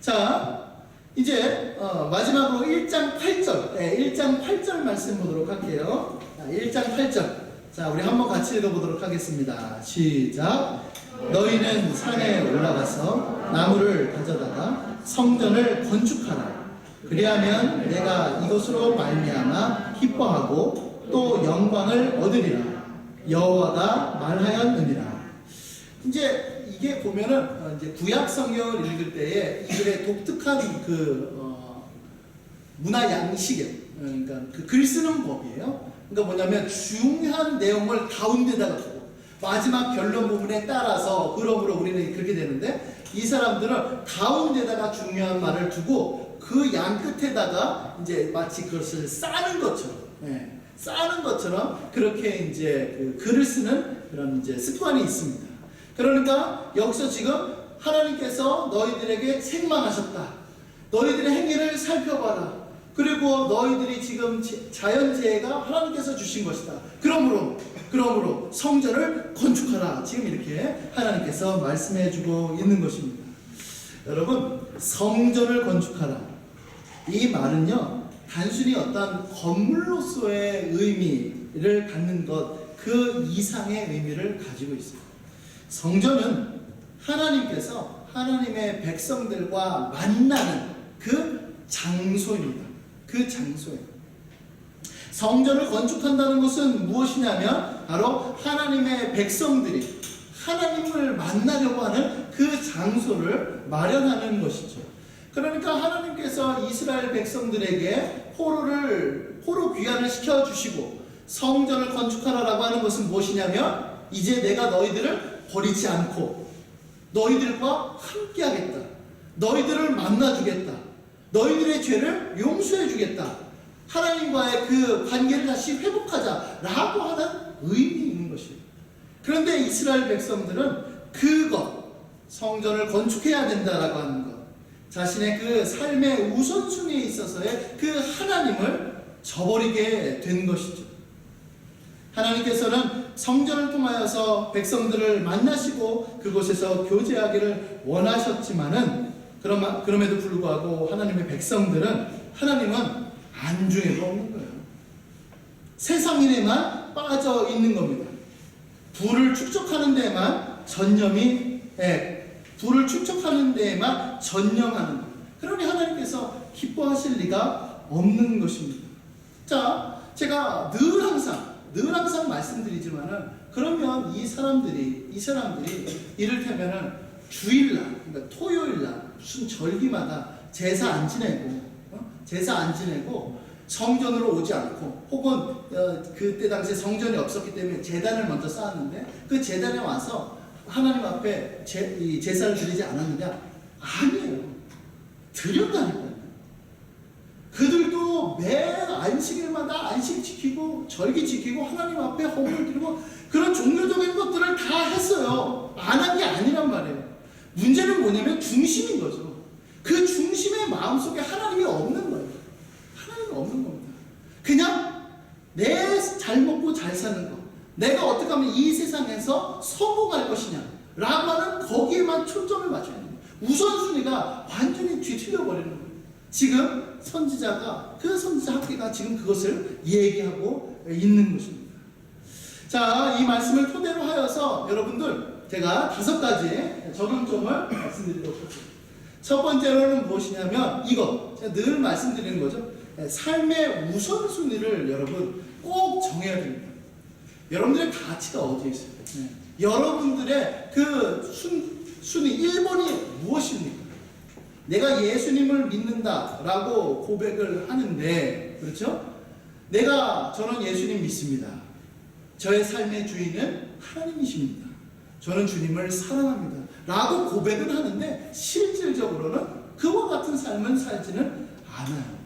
자 이제 마지막으로 1장 8절 1장 8절 말씀 보도록 할게요. 1장 8절 자 우리 한번 같이 읽어보도록 하겠습니다. 시작. 너희는 산에 올라가서 나무를 가져다가 성전을 건축하라. 그리하면 내가 이것으로 말미암아 기뻐하고 또 영광을 얻으리라. 여호와가 말하였느니라. 이제 이게 보면은 이제 구약 성경을 읽을 때에 이들의 독특한 문화 양식에 그러니까 그 글 쓰는 법이에요. 그러니까 뭐냐면 중요한 내용을 가운데다가 두고 마지막 결론 부분에 따라서 그러므로 우리는 그렇게 되는데 이 사람들은 가운데다가 중요한 말을 두고 그 양 끝에다가 이제 마치 그것을 싸는 것처럼 그렇게 이제 그 글을 쓰는 그런 이제 습관이 있습니다. 그러니까 여기서 지금 하나님께서 너희들에게 책망하셨다. 너희들의 행위를 살펴봐라. 그리고 너희들이 지금 자연재해가 하나님께서 주신 것이다. 그러므로 성전을 건축하라. 지금 이렇게 하나님께서 말씀해주고 있는 것입니다. 여러분 성전을 건축하라. 이 말은요 단순히 어떤 건물로서의 의미를 갖는 것 그 이상의 의미를 가지고 있습니다. 성전은 하나님께서 하나님의 백성들과 만나는 그 장소입니다. 그 장소예요. 성전을 건축한다는 것은 무엇이냐면 바로 하나님의 백성들이 하나님을 만나려고 하는 그 장소를 마련하는 것이죠. 그러니까 하나님께서 이스라엘 백성들에게 포로 귀환을 시켜주시고 성전을 건축하라라고 하는 것은 무엇이냐면 이제 내가 너희들을 버리지 않고 너희들과 함께 하겠다. 너희들을 만나주겠다. 너희들의 죄를 용서해주겠다. 하나님과의 그 관계를 다시 회복하자라고 하는 의미 있는 것이에요. 그런데 이스라엘 백성들은 성전을 건축해야 된다라고 하는 것, 자신의 그 삶의 우선순위에 있어서의 그 하나님을 저버리게 된 것이죠. 하나님께서는 성전을 통하여서 백성들을 만나시고 그곳에서 교제하기를 원하셨지만은 그럼에도 불구하고 하나님의 백성들은 하나님은 안중에도 없는 거예요. 세상 일에만 빠져 있는 겁니다. 부를 축적하는 데에만 전념하는 것. 그러니 하나님께서 기뻐하실 리가 없는 것입니다. 자, 제가 늘 항상 말씀드리지만은, 그러면 이 사람들이 이를테면은 주일날, 그러니까 토요일날 무슨 절기마다 제사 안 지내고 성전으로 오지 않고, 혹은 그때 당시에 성전이 없었기 때문에 제단을 먼저 쌓았는데 그 제단에 와서 하나님 앞에 제사를 드리지 않았느냐? 아니에요. 드렸다니까요. 그들도 매 안식일마다 안식 지키고 절기 지키고 하나님 앞에 헌금을 드리고 그런 종교적인 것들을 다 했어요. 안 한 게 아니란 말이에요. 문제는 뭐냐면 중심인 거죠. 그 중심의 마음속에 하나님이 없는 거예요. 하나님이 없는 겁니다. 그냥 내 잘 먹고 잘 사는 것, 내가 어떻게 하면 이 세상에서 성공할 것이냐 라고 하는 거기에만 초점을 맞춰야 됩니다. 우선순위가 완전히 뒤틀려 버리는 거예요. 지금 그 선지자 학계가 지금 그것을 얘기하고 있는 것입니다. 자, 이 말씀을 토대로 하여서 여러분들 제가 5가지 적용점을 말씀드리도록 하겠습니다. 첫 번째로는 무엇이냐면 이거 제가 늘 말씀드리는 거죠. 삶의 우선순위를 여러분 꼭 정해야 됩니다. 여러분들의 가치가 어디에 있어요? 여러분들의 그 순위 1번이 무엇입니까? 내가 예수님을 믿는다라고 고백을 하는데, 그렇죠? 저는 예수님 믿습니다. 저의 삶의 주인은 하나님이십니다. 저는 주님을 사랑합니다. 라고 고백은 하는데 실질적으로는 그와 같은 삶은 살지는 않아요.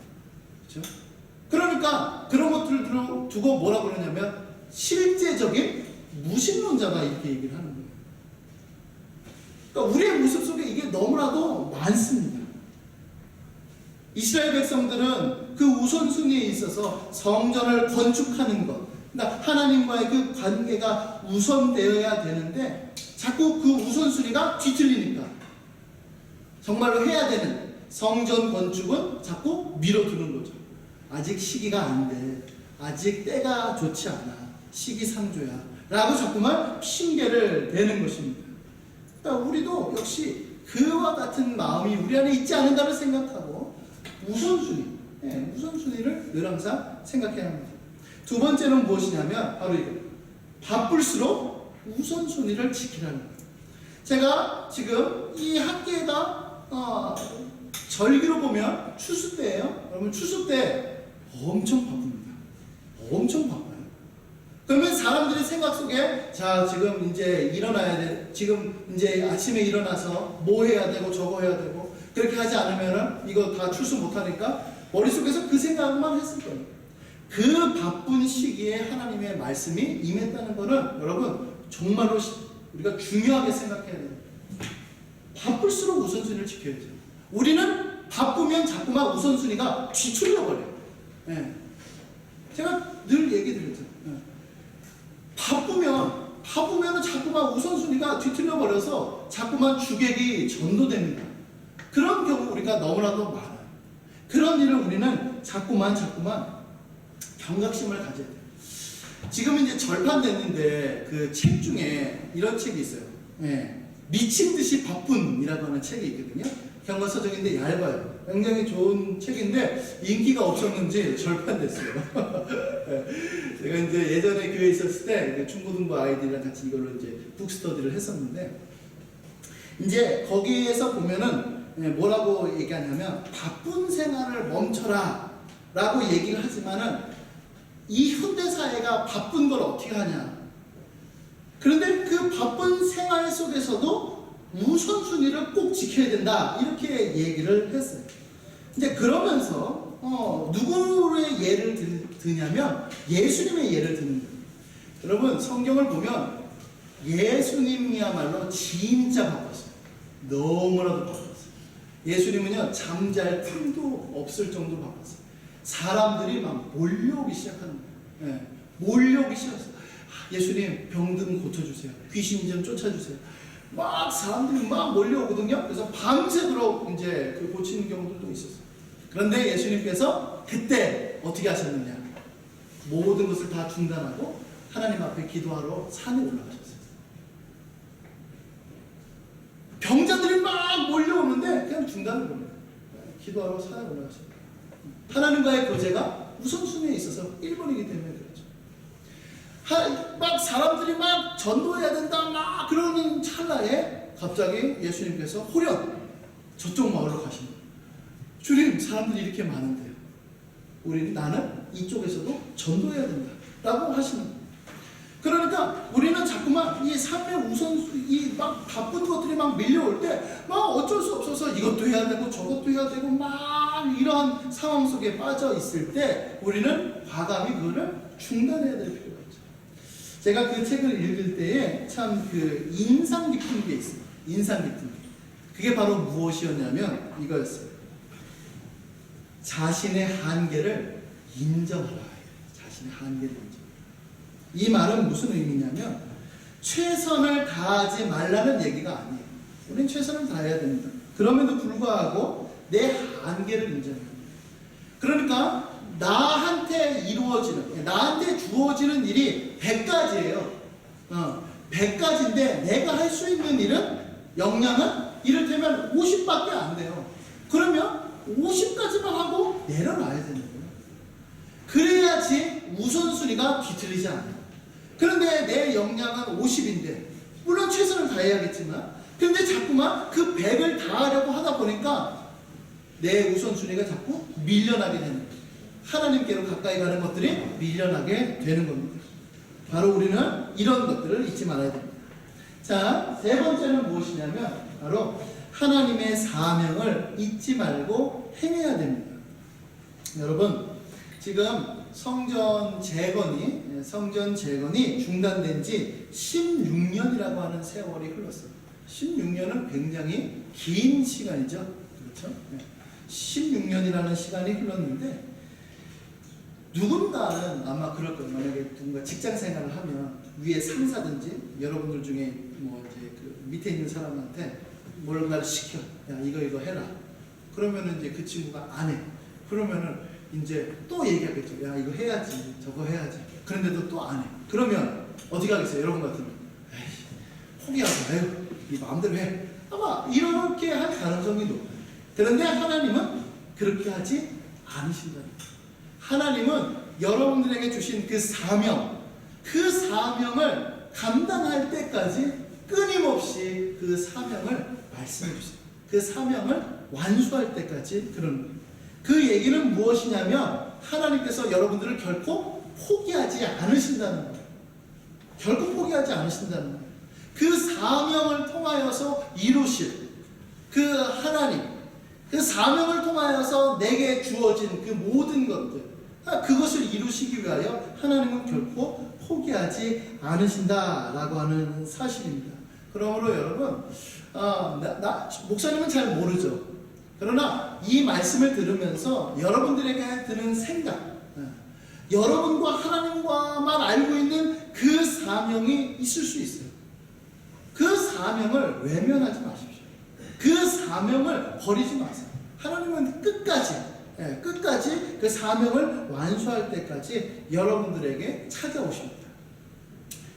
그렇죠? 그러니까 그런 것들을 두고 뭐라 그러냐면 실제적인 무신론자가 이렇게 얘기를 하는 거예요. 그러니까 우리의 모습 속에 이게 너무나도 많습니다. 이스라엘 백성들은 그 우선순위에 있어서 성전을 건축하는 것, 그러니까 하나님과의 그 관계가 우선되어야 되는데 자꾸 그 우선순위가 뒤틀리니까 정말로 해야 되는 성전 건축은 자꾸 미뤄두는 거죠. 아직 시기가 안 돼, 아직 때가 좋지 않아, 시기상조야 라고 자꾸만 핑계를 대는 것입니다. 그러니까 우리도 역시 그와 같은 마음이 우리 안에 있지 않은가를 생각하고 우선순위를 늘 항상 생각해야 합니다. 두 번째는 무엇이냐면 바로 이거, 바쁠수록 우선순위를 지키라는 거예요. 제가 지금 이 학계가 절기로 보면 추수 때예요. 여러분 추수 때 엄청 바쁩니다. 엄청 바빠요. 그러면 사람들의 생각 속에 자 지금 이제 일어나야 돼. 지금 이제 아침에 일어나서 뭐 해야 되고 저거 해야 되고 그렇게 하지 않으면은 이거 다 출수 못하니까 머릿속에서 그 생각만 했을 거예요. 그 바쁜 시기에 하나님의 말씀이 임했다는 것은 여러분 정말로 우리가 중요하게 생각해야 돼요. 바쁠수록 우선순위를 지켜야죠. 우리는 바쁘면 자꾸만 우선순위가 뒤틀려버려요. 제가 늘 얘기 드렸죠. 바쁘면 자꾸만 우선순위가 뒤틀려버려서 자꾸만 주객이 전도됩니다. 그런 경우 우리가 너무나도 많아요. 그런 일을 우리는 자꾸만 경각심을 가져야 돼요. 지금 이제 절판 됐는데 그 책 중에 이런 책이 있어요. 미친 듯이 바쁜이라고 하는 책이 있거든요. 경과서적인데 얇아요. 굉장히 좋은 책인데 인기가 없었는지 절판됐어요. 제가 이제 예전에 교회에 있었을 때 중고등부 아이들이랑 같이 이걸로 이제 북스터디를 했었는데 이제 거기에서 보면은 뭐라고 얘기하냐면 바쁜 생활을 멈춰라 라고 얘기를 하지만은 이 현대사회가 바쁜 걸 어떻게 하냐. 그런데 그 바쁜 생활 속에서도 우선순위를 꼭 지켜야 된다 이렇게 얘기를 했어요. 이제 그러면서 누구의 예를 드냐면 예수님의 예를 드는 거예요. 여러분 성경을 보면 예수님이야말로 진짜 바빴어요. 너무나도 바빴어요. 예수님은요, 잠잘 틈도 없을 정도로 바빴어요. 사람들이 막 몰려오기 시작하는 거예요. 예, 몰려오기 시작했어요. 예수님 병든 고쳐주세요. 귀신 좀 쫓아주세요. 막 사람들이 막 몰려오거든요. 그래서 밤새도록 이제 그 고치는 경우들도 있었어요. 그런데 예수님께서 그때 어떻게 하셨느냐? 모든 것을 다 중단하고 하나님 앞에 기도하러 산에 올라가셨어요. 병자들이 막 몰려오는데 그냥 중단을 합니다. 기도하러 산에 올라가셨어요. 하나님과의 교제가 우선순위에 있어서 1번이기 때문에 그렇죠. 막 사람들이 막 전도해야 된다 막 그러는 찰나에 갑자기 예수님께서 호련 저쪽 마을로 가신 거예요. 주님, 사람들이 이렇게 많은데요. 나는 이쪽에서도 전도해야 된다 라고 하시는 거예요. 그러니까 우리는 자꾸만 이 삶의 이 막 바쁜 것들이 막 밀려올 때 막 어쩔 수 없어서 이것도 해야 되고 저것도 해야 되고 막 이러한 상황 속에 빠져 있을 때 우리는 과감히 그거를 중단해야 될 필요가 있죠. 제가 그 책을 읽을 때에 참 그 인상 깊은 게 있어요. 인상 깊은 게. 그게 바로 무엇이었냐면 이거였어요. 자신의 한계를 인정하라. 자신의 한계를 인정. 이 말은 무슨 의미냐면 최선을 다하지 말라는 얘기가 아니에요. 우리는 최선을 다해야 됩니다. 그럼에도 불구하고 내 한계를 인정해야 됩니다. 그러니까 나한테 주어지는 일이 100가지예요. 100가지인데 내가 할 수 있는 일은 역량은 이를테면 50밖에 안 돼요. 그러면 50까지만 하고 내려놔야 되는 거예요. 그래야지 우선순위가 뒤틀리지 않아요. 그런데 내 역량은 50인데 물론 최선을 다해야겠지만 근데 자꾸만 그 100을 다하려고 하다 보니까 내 우선순위가 자꾸 밀려나게 되는 거예요. 하나님께로 가까이 가는 것들이 밀려나게 되는 겁니다. 바로 우리는 이런 것들을 잊지 말아야 됩니다. 자, 세 번째는 무엇이냐면 바로 하나님의 사명을 잊지 말고 행해야 됩니다. 여러분, 지금 성전 재건이 중단된 지 16년이라고 하는 세월이 흘렀어요. 16년은 굉장히 긴 시간이죠. 그렇죠? 16년이라는 시간이 흘렀는데 누군가는 아마 그럴 거예요. 만약에 누군가 직장 생활을 하면 위에 상사든지 여러분들 중에 뭐 이제 그 밑에 있는 사람한테 뭔가를 시켜. 야, 이거 해라. 그러면은 이제 그 친구가 안 해. 그러면은 이제 또 얘기하겠죠. 야, 이거 해야지. 저거 해야지. 그런데도 또 안 해. 그러면 어디 가겠어요? 여러분 같으면. 에이, 포기하고, 에휴, 네 마음대로 해. 아마 이렇게 할 가능성이 높아요. 그런데 하나님은 그렇게 하지 않으신다는 거예요. 하나님은 여러분들에게 주신 그 사명을 감당할 때까지 끊임없이 그 사명을 말씀해 주세요. 그 사명을 완수할 때까지 그런 거예요. 그 얘기는 무엇이냐면 하나님께서 여러분들을 결코 포기하지 않으신다는 거예요. 결코 포기하지 않으신다는 거예요. 그 사명을 통하여서 이루실 그 하나님, 그 사명을 통하여서 내게 주어진 그 모든 것들, 그것을 이루시기 위하여 하나님은 결코 포기하지 않으신다라고 하는 사실입니다. 그러므로 여러분, 목사님은 잘 모르죠. 그러나 이 말씀을 들으면서 여러분들에게 드는 생각, 여러분과 하나님과만 알고 있는 그 사명이 있을 수 있어요. 그 사명을 외면하지 마십시오. 그 사명을 버리지 마세요. 하나님은 끝까지 그 사명을 완수할 때까지 여러분들에게 찾아오십니다.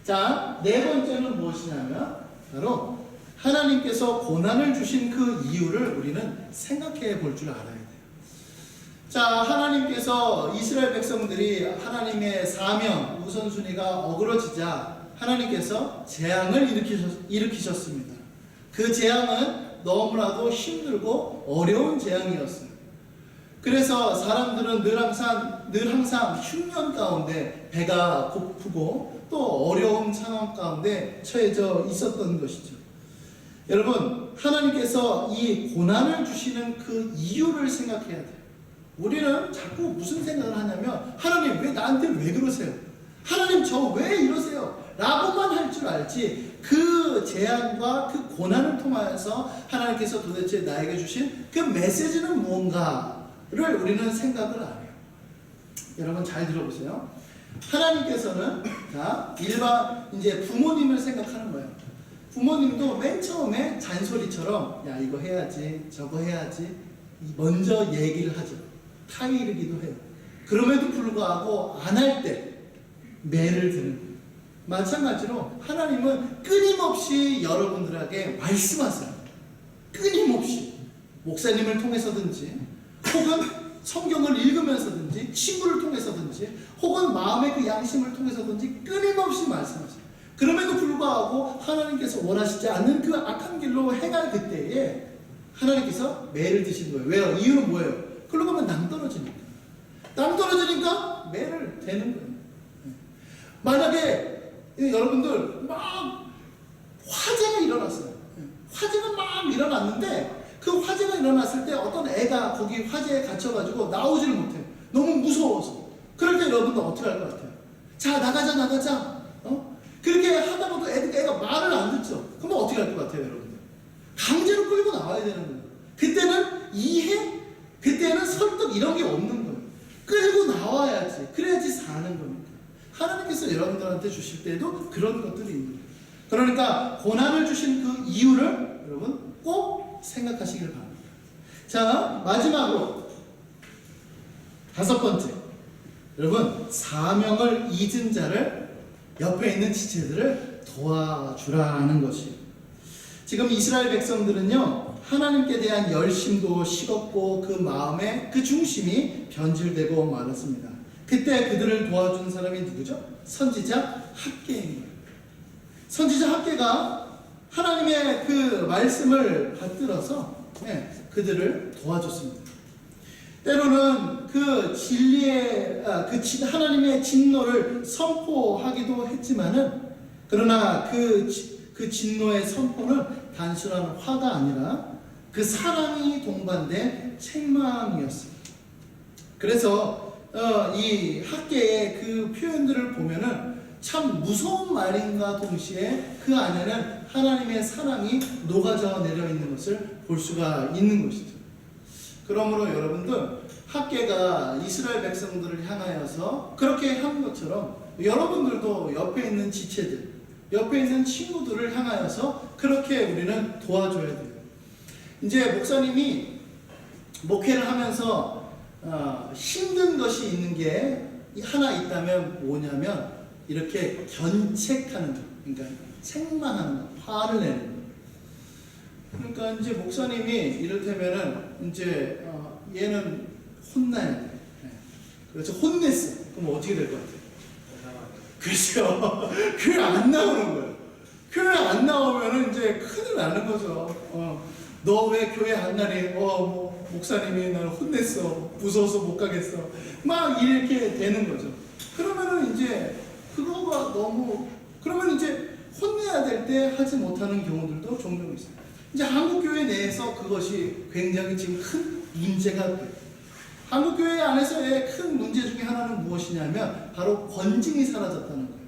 자, 네 번째는 무엇이냐면 바로 하나님께서 고난을 주신 그 이유를 우리는 생각해 볼 줄 알아야 돼요. 자, 하나님께서 이스라엘 백성들이 하나님의 사명, 우선순위가 어그러지자 하나님께서 재앙을 일으키셨습니다. 그 재앙은 너무나도 힘들고 어려운 재앙이었어요. 그래서 사람들은 늘 항상 흉년 가운데 배가 고프고 또 어려운 상황 가운데 처해져 있었던 것이죠. 여러분, 하나님께서 이 고난을 주시는 그 이유를 생각해야 돼요. 우리는 자꾸 무슨 생각을 하냐면 하나님 왜 나한테 왜 그러세요? 하나님 저 왜 이러세요? 라고만 할 줄 알지 그 재앙과 그 고난을 통하여서 하나님께서 도대체 나에게 주신 그 메시지는 무언가를 우리는 생각을 안 해요. 여러분 잘 들어보세요. 하나님께서는 자 일반 이제 부모님을 생각하는 거예요. 부모님도 맨 처음에 잔소리처럼 야 이거 해야지 저거 해야지 먼저 얘기를 하죠. 타이르기도 해요. 그럼에도 불구하고 안 할 때 매를 드는 거예요. 마찬가지로 하나님은 끊임없이 여러분들에게 말씀하세요. 끊임없이 목사님을 통해서든지 혹은 성경을 읽으면서든지 친구를 통해서든지 혹은 마음의 그 양심을 통해서든지 끊임없이 말씀하세요. 그럼에도 불구하고 하나님께서 원하시지 않는 그 악한 길로 행할 그때에 하나님께서 매를 드신 거예요. 왜요? 이유는 뭐예요? 그러고 보면 낭떨어지니까. 낭떨어지니까 매를 대는 거예요. 만약에 여러분들 막 화재가 일어났어요. 화재가 막 일어났는데 그 화재가 일어났을 때 어떤 애가 거기 화재에 갇혀가지고 나오지를 못해요. 너무 무서워서. 그럴 때 여러분들 어떻게 할 것 같아요? 자 나가자. 그렇게 하다 보도 애가 말을 안 듣죠. 그러면 어떻게 할 것 같아요 여러분들? 강제로 끌고 나와야 되는 거예요. 그때는 이해, 그때는 설득 이런 게 없는 거예요. 끌고 나와야지. 그래야지 사는 겁니다. 하나님께서 여러분들한테 주실 때도 그런 것들이 있는 거예요. 그러니까 고난을 주신 그 이유를 여러분 꼭 생각하시길 바랍니다. 자 마지막으로 5번째, 여러분 사명을 잊은 자를 옆에 있는 지체들을 도와주라는 것이에요. 지금 이스라엘 백성들은요 하나님께 대한 열심도 식었고 그 마음의 그 중심이 변질되고 말았습니다. 그때 그들을 도와준 사람이 누구죠? 선지자 학개인 거예요. 선지자 학개가 하나님의 그 말씀을 받들어서 그들을 도와줬습니다. 때로는 그 진리의 하나님의 진노를 선포하기도 했지만은 그러나 그 진노의 선포는 단순한 화가 아니라 그 사랑이 동반된 책망이었습니다. 그래서 이 학계의 그 표현들을 보면은 참 무서운 말인가 동시에 그 안에는 하나님의 사랑이 녹아져 내려 있는 것을 볼 수가 있는 것이죠. 그러므로 여러분들 학계가 이스라엘 백성들을 향하여서 그렇게 한 것처럼 여러분들도 옆에 있는 지체들, 옆에 있는 친구들을 향하여서 그렇게 우리는 도와줘야 돼요. 이제 목사님이 목회를 하면서 힘든 것이 있는 게 하나 있다면 뭐냐면 이렇게 견책하는 것, 그러니까 책망하는 것, 화를 내는 것. 그러니까 이제 목사님이 이를테면은 이제 얘는 혼나야 돼. 그렇죠. 혼냈어. 그럼 어떻게 될 것 같아요? 그렇죠. 교회 안 나오는 거예요. 교회 안 나오면은 이제 큰일 나는 거죠. 너 왜 교회 안 나니? 뭐 목사님이 나를 혼냈어. 무서워서 못 가겠어. 막 이렇게 되는 거죠. 그러면은 이제 그거가 너무 그러면 이제 혼내야 될 때 하지 못하는 경우들도 종종 있어요. 이제 한국 교회 내에서 그것이 굉장히 지금 큰 문제가 돼요. 한국 교회 안에서의 큰 문제 중에 하나는 무엇이냐면 바로 권징이 사라졌다는 거예요.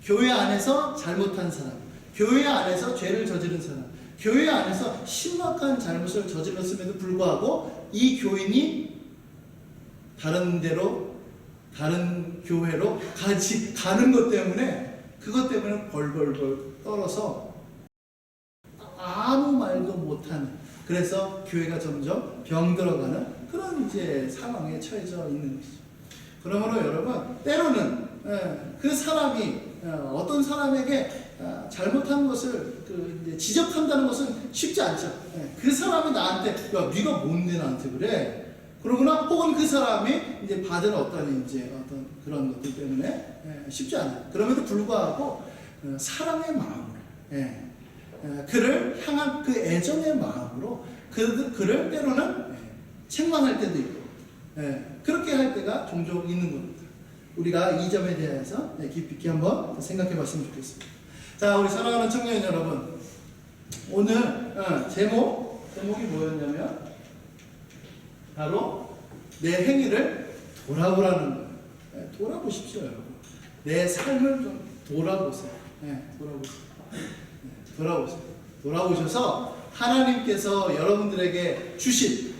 교회 안에서 잘못한 사람, 교회 안에서 죄를 저지른 사람, 교회 안에서 심각한 잘못을 저질렀음에도 불구하고 이 교인이 다른 데로 다른 교회로 같이 가는 것 때문에 그것 때문에 벌벌벌 떨어서 아무 말도 못하는, 그래서 교회가 점점 병들어가는 그런 이제 상황에 처해져 있는 것이죠. 그러므로 여러분 때로는 그 사람이 어떤 사람에게 잘못한 것을 이제 지적한다는 것은 쉽지 않죠. 그 사람이 나한테 야 네가 뭔데 나한테 그래? 그러거나 혹은 그 사람이 이제 받은 어떤 그런 것들 때문에 쉽지 않아요. 그럼에도 불구하고 사랑의 마음으로 그를 향한 그 애정의 마음으로 그를 때로는 책망할 때도 있고 그렇게 할 때가 종종 있는 겁니다. 우리가 이 점에 대해서 깊이 있게 한번 생각해 봤으면 좋겠습니다. 자, 우리 사랑하는 청년 여러분, 오늘 제목이 뭐였냐면 바로 내 행위를 돌아보라는 거예요. 돌아보십시오 여러분. 내 삶을 좀 돌아보세요. 돌아보세요. 돌아보셔서 하나님께서 여러분들에게 주신,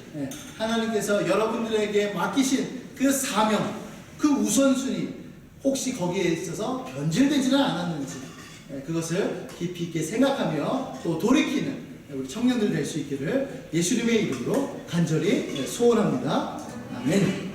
하나님께서 여러분들에게 맡기신 그 사명, 그 우선순위, 혹시 거기에 있어서 변질되지는 않았는지, 그것을 깊이 있게 생각하며 또 돌이키는 우리 청년들 될 수 있기를 예수님의 이름으로 간절히 소원합니다. 아멘.